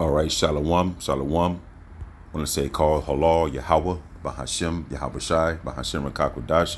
All right, Shalom, Shalom. I want to say call Halal Yahweh, Bahashim Yahweh Shai, Bahashim Rakakwadash,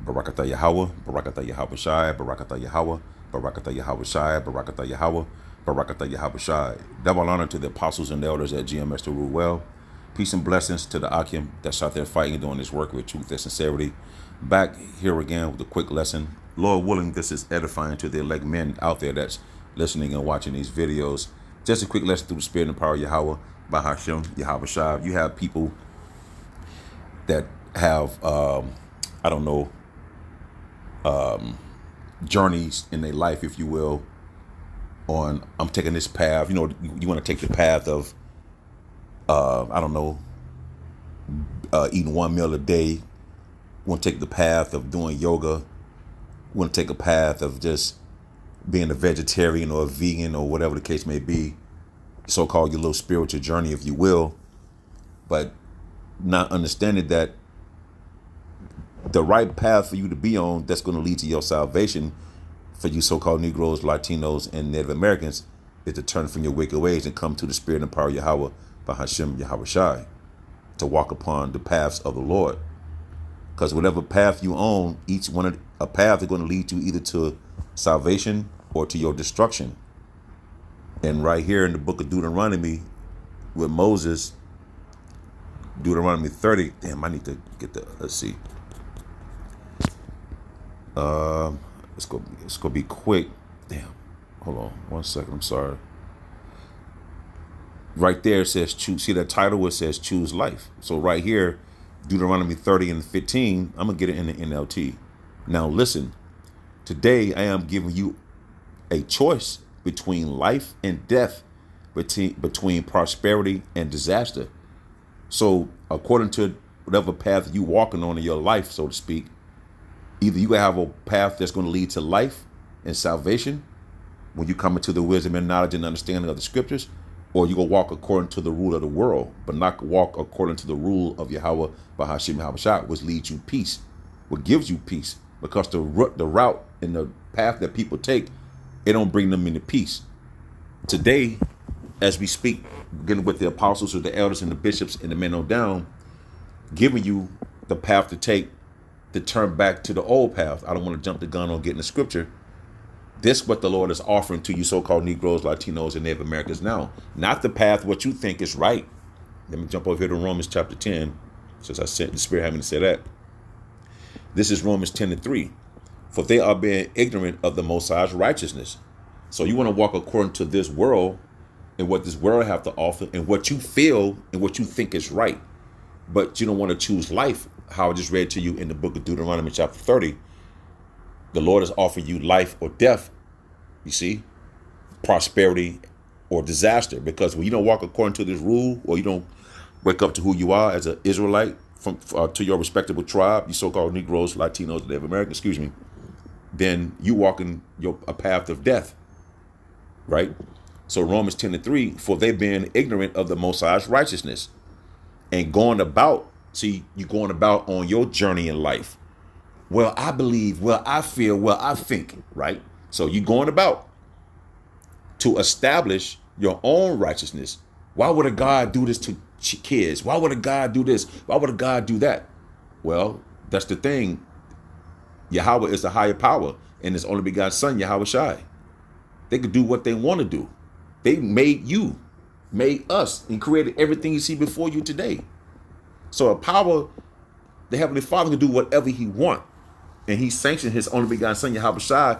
Barakatah Yahweh, Barakatah Yahweh Shai, Barakatah Yahweh, Barakatah Yahweh Shai, Barakatah Yahweh, Barakatah Yahweh Shai. Double honor to the apostles and elders at GMS to rule well. Peace and blessings to the Akim that's out there fighting and doing this work with truth and sincerity. Back here again with a quick lesson. Lord willing, this is edifying to the elect men out there that's listening and watching these videos. Just a quick lesson through the spirit and power of Yahweh, by Hashem, Yahweh Shai. You have people that have, I don't know, journeys in their life, if you will, on, I'm taking this path. You know, you want to take the path of, I don't know, eating one meal a day. You want to take the path of doing yoga. You want to take a path of just being a vegetarian or a vegan or whatever the case may be, so-called your little spiritual journey, if you will, but not understanding that the right path for you to be on that's going to lead to your salvation for you so-called Negroes, Latinos, and Native Americans is to turn from your wicked ways and come to the spirit and power of Yahweh, by Hashem, Yahweh Shai, to walk upon the paths of the Lord. Because whatever path you own, each one of a path is going to lead you either to salvation or to your destruction. And right here in the book of Deuteronomy with Moses, Deuteronomy 30. Damn, I need to get the, let's see. It's gonna be quick. Damn, hold on 1 second. I'm sorry. Right there it says choose. See that title where it says choose life. So right here, Deuteronomy 30 and 15. I'm gonna get it in the NLT. Now listen. Today I am giving you a choice between life and death, between prosperity and disaster. So according to whatever path you walking on in your life, so to speak, either you have a path that's going to lead to life and salvation when you come into the wisdom and knowledge and understanding of the scriptures, or you go walk according to the rule of the world, but not walk according to the rule of Yahweh, Bahashim Yahweh Shai, which leads you peace, what gives you peace, because the route and the path that people take, it don't bring them into peace. Today, as we speak, beginning with the apostles or the elders and the bishops and the men on down, giving you the path to take to turn back to the old path. I don't want to jump the gun on getting the scripture. This is what the Lord is offering to you so-called Negroes, Latinos, and Native Americans now. Not the path what you think is right. Let me jump over here to Romans chapter 10, since I sent the Spirit having to say that. This is Romans 10 and 3. For they are being ignorant of the Most High's righteousness. So you want to walk according to this world and what this world have to offer and what you feel and what you think is right. But you don't want to choose life. How I just read to you in the book of Deuteronomy chapter 30. The Lord is offering you life or death. You see, prosperity or disaster. Because when you don't walk according to this rule, or you don't wake up to who you are as an Israelite from to your respectable tribe, you so-called Negroes, Latinos, Native Americans, excuse me, then you walk in a path of death, right? So Romans 10 and 3, for they being ignorant of the Most High's righteousness and going about, see, you going about on your journey in life. Well, I believe, well, I feel, well, I think, right? So you going about to establish your own righteousness. Why would a God do this to kids? Why would a God do this? Why would a God do that? Well, that's the thing. Yahweh is the higher power, and his only begotten son, Yahweh Shai. They could do what they want to do. They made you, made us, and created everything you see before you today. So a power, the Heavenly Father can do whatever he want. And he sanctioned his only begotten son, Yahweh Shai,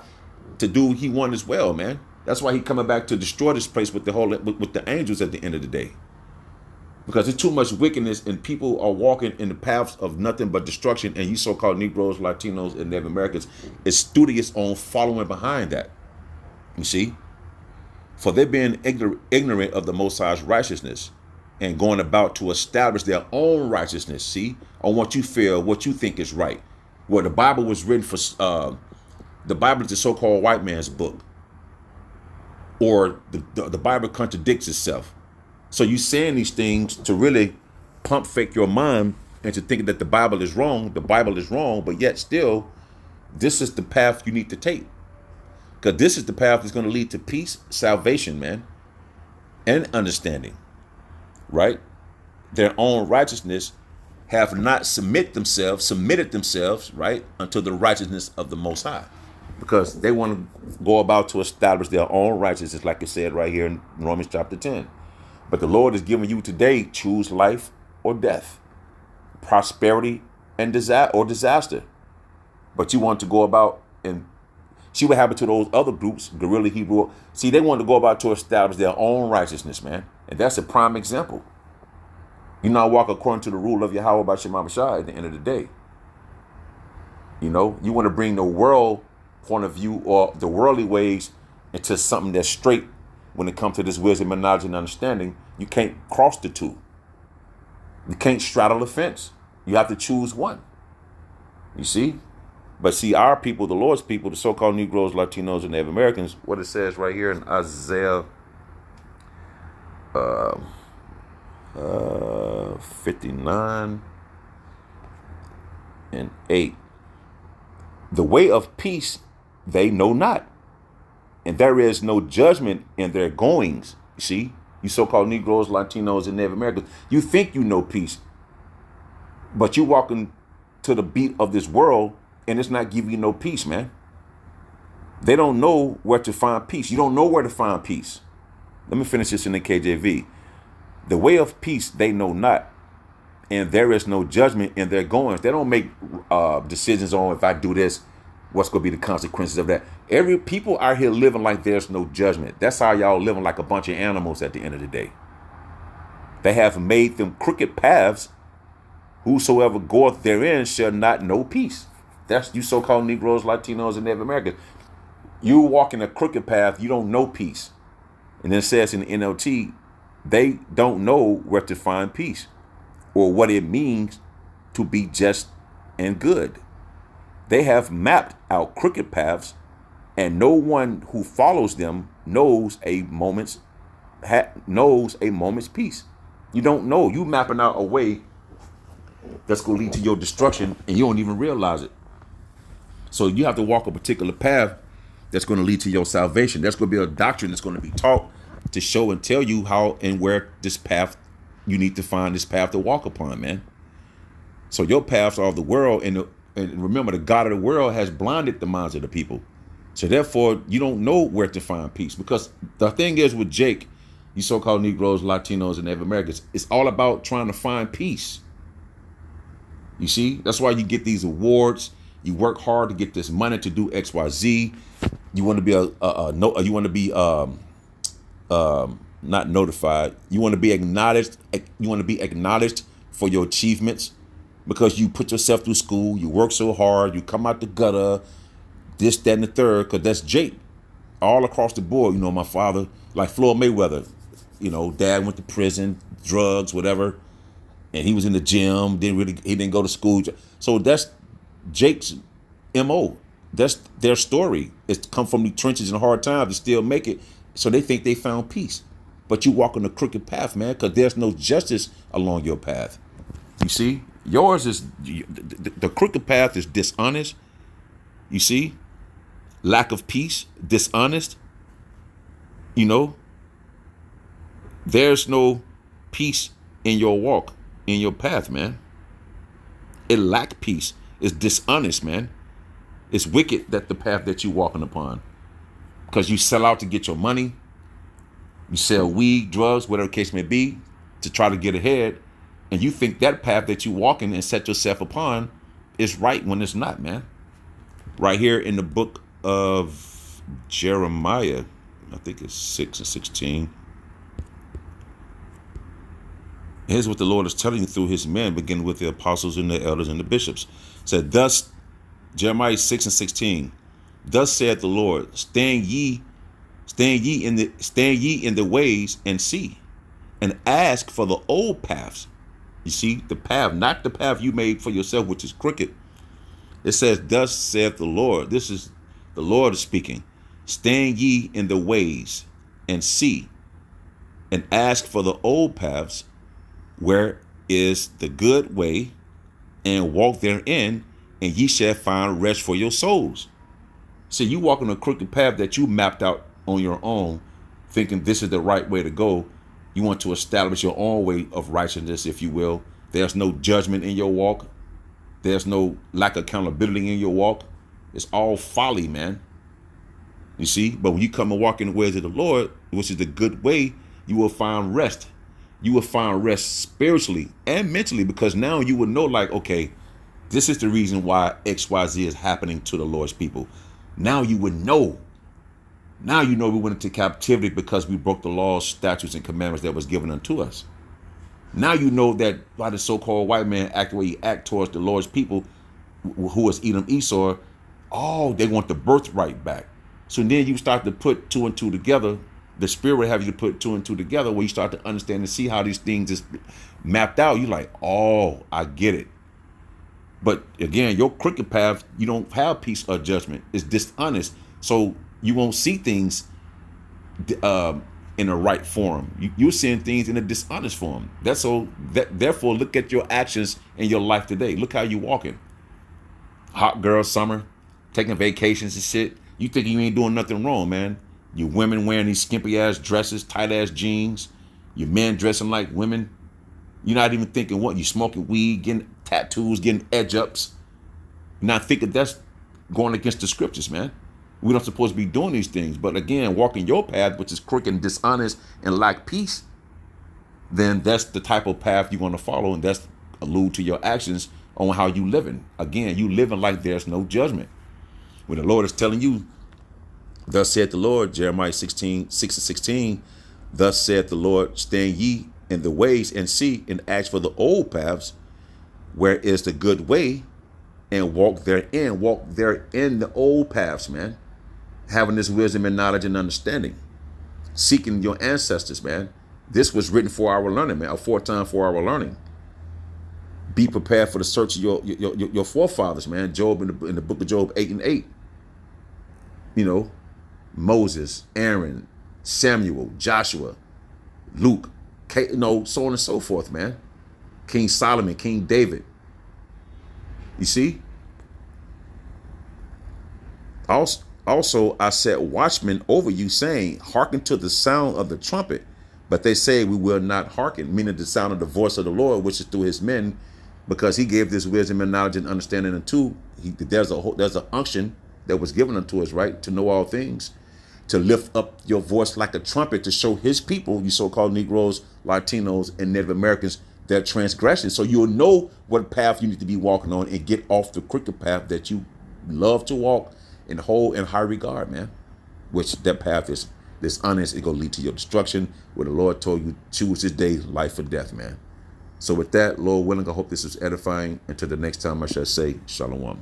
to do what he want as well, man. That's why he coming back to destroy this place with the angels at the end of the day. Because there's too much wickedness and people are walking in the paths of nothing but destruction, and you so-called Negroes, Latinos, and Native Americans is studious on following behind that. You see? For they're being ignorant of the Most High's righteousness and going about to establish their own righteousness, see, on what you feel, what you think is right. Well, the Bible was written for, the Bible is the so-called white man's book. Or the Bible contradicts itself. So you saying these things to really pump fake your mind into thinking that the Bible is wrong, but yet still, this is the path you need to take. Because this is the path that's going to lead to peace, salvation, man. and understanding, right? Their own righteousness have not submitted themselves, right, unto the righteousness of the Most High. Because they want to go about to establish their own righteousness, like it said right here in Romans chapter 10. But the Lord is giving you today, choose life or death, prosperity and disaster. But you want to go about and see what happened to those other groups, guerrilla Hebrew. See, they want to go about to establish their own righteousness, man. And that's a prime example. You not walk according to the rule of Yahweh by Shema Mashah at the end of the day. You know, you want to bring the world point of view or the worldly ways into something that's straight when it comes to this wisdom and knowledge and understanding. You can't cross the two. You can't straddle the fence. You have to choose one. You see? But see, our people, the Lord's people, the so-called Negroes, Latinos, and Native Americans, what it says right here in Isaiah 59 and 8. The way of peace they know not, and there is no judgment in their goings. You see, you so-called Negroes, Latinos, and Native Americans, you think you know peace, but you walking to the beat of this world, and it's not giving you no peace, man. They don't know where to find peace. You don't know where to find peace. Let me finish this in the KJV. The way of peace they know not, and there is no judgment in their goings. They don't make decisions on, if I do this, what's going to be the consequences of that. Every people out here living like there's no judgment. That's how y'all living like a bunch of animals at the end of the day. They have made them crooked paths. Whosoever goeth therein shall not know peace. That's you so-called Negroes, Latinos, and Native Americans. You walk in a crooked path, you don't know peace. And then it says in the NLT, they don't know where to find peace or what it means to be just and good. They have mapped out crooked paths, and no one who follows them knows a moment's peace. You don't know. You mapping out a way that's going to lead to your destruction, and you don't even realize it. So you have to walk a particular path that's going to lead to your salvation. There's going to be a doctrine that's going to be taught to show and tell you how and where this path, you need to find this path to walk upon, man. So your paths are of the world, and remember, the God of the world has blinded the minds of the people. So therefore, you don't know where to find peace. Because the thing is with Jake, you so-called Negroes, Latinos, and Native Americans, it's all about trying to find peace. You see, that's why you get these awards. You work hard to get this money to do X, Y, Z. You want to be you want to be not notified. You want to be acknowledged. You want to be acknowledged for your achievements because you put yourself through school. You work so hard. You come out the gutter. This, that, and the third. Because that's Jake, all across the board. You know, my father, like Floyd Mayweather. You know, dad went to prison, drugs, whatever, and he was in the gym. He didn't go to school. So that's Jake's MO. That's their story. It's come from the trenches and hard times to still make it. So they think they found peace. But you walk on a crooked path, man, because there's no justice along your path. You see? Yours is, the crooked path is dishonest. You see? Lack of peace, dishonest. You know? There's no peace in your walk, in your path, man. It lack peace. It's dishonest, man. It's wicked that the path that you're walking upon. Because you sell out to get your money. You sell weed, drugs, whatever the case may be, to try to get ahead. And you think that path that you're walking and set yourself upon is right when it's not, man. Right here in the book of Jeremiah, I think it's 6 and 16. Here's what the Lord is telling you through his men, beginning with the apostles and the elders and the bishops. It said, thus, Jeremiah 6 and 16, thus saith the Lord, stand ye in the ways and see, and ask for the old paths. You see, the path, not the path you made for yourself, which is crooked. It says, thus saith the Lord. This is the Lord is speaking. Stand ye in the ways and see, and ask for the old paths, where is the good way, and walk therein, and ye shall find rest for your souls. See, you walk on a crooked path that you mapped out on your own thinking this is the right way to go. You want to establish your own way of righteousness, if you will. There's no judgment in your walk. There's no lack of accountability in your walk. It's all folly, man. You see? But when you come and walk in the ways of the Lord, which is the good way, you will find rest. You will find rest spiritually and mentally, because now you will know, like, okay, this is the reason why XYZ is happening to the Lord's people. Now you would know. Now you know we went into captivity because we broke the laws, statutes, and commandments that was given unto us. Now you know that why the so-called white man act the way he act towards the Lord's people, who is Edom, Esau. Oh, they want the birthright back. So then you start to put two and two together. The Spirit will have you to put two and two together, where you start to understand and see how these things is mapped out. You're like, oh, I get it. But again, your crooked path, you don't have peace or judgment. It's dishonest. So you won't see things in the right form. You're seeing things in a dishonest form. Therefore, look at your actions in your life today. Look how you walking. Hot girl summer, taking vacations and shit. You think you ain't doing nothing wrong, man. You women wearing these skimpy ass dresses, tight ass jeans. Your men dressing like women. You're not even thinking what? You smoking weed, getting tattoos, getting edge ups. You're not thinking that's going against the scriptures, man. We're not supposed to be doing these things. But again, walking your path, which is crooked and dishonest and lack peace, then that's the type of path you're going to follow. And that's allude to your actions on how you living. Again, you living like there's no judgment. When the Lord is telling you, thus saith the Lord, Jeremiah 16:6-16, thus saith the Lord, stand ye in the ways and see and ask for the old paths, where is the good way, and walk therein. Walk therein the old paths, man. Having this wisdom and knowledge and understanding. Seeking your ancestors, man. This was written for our learning, man. Aforetime for our learning. Be prepared for the search of your forefathers, man. Job in the book of Job 8:8. You know, Moses, Aaron, Samuel, Joshua, Luke, you know, so on and so forth, man. King Solomon, King David. You see? Also, I set watchmen over you, saying, hearken to the sound of the trumpet. But they say, we will not hearken, meaning the sound of the voice of the Lord, which is through his men, because he gave this wisdom and knowledge and understanding unto. There's an unction that was given unto us, right? To know all things, to lift up your voice like a trumpet, to show his people, you so-called Negroes, Latinos, and Native Americans, their transgressions. So you'll know what path you need to be walking on and get off the crooked path that you love to walk and hold in high regard, man. Which that path is dishonest. It's going to lead to your destruction, where the Lord told you, choose this day, life or death, man. So with that, Lord willing, I hope this is edifying. Until the next time, I shall say, Shalom.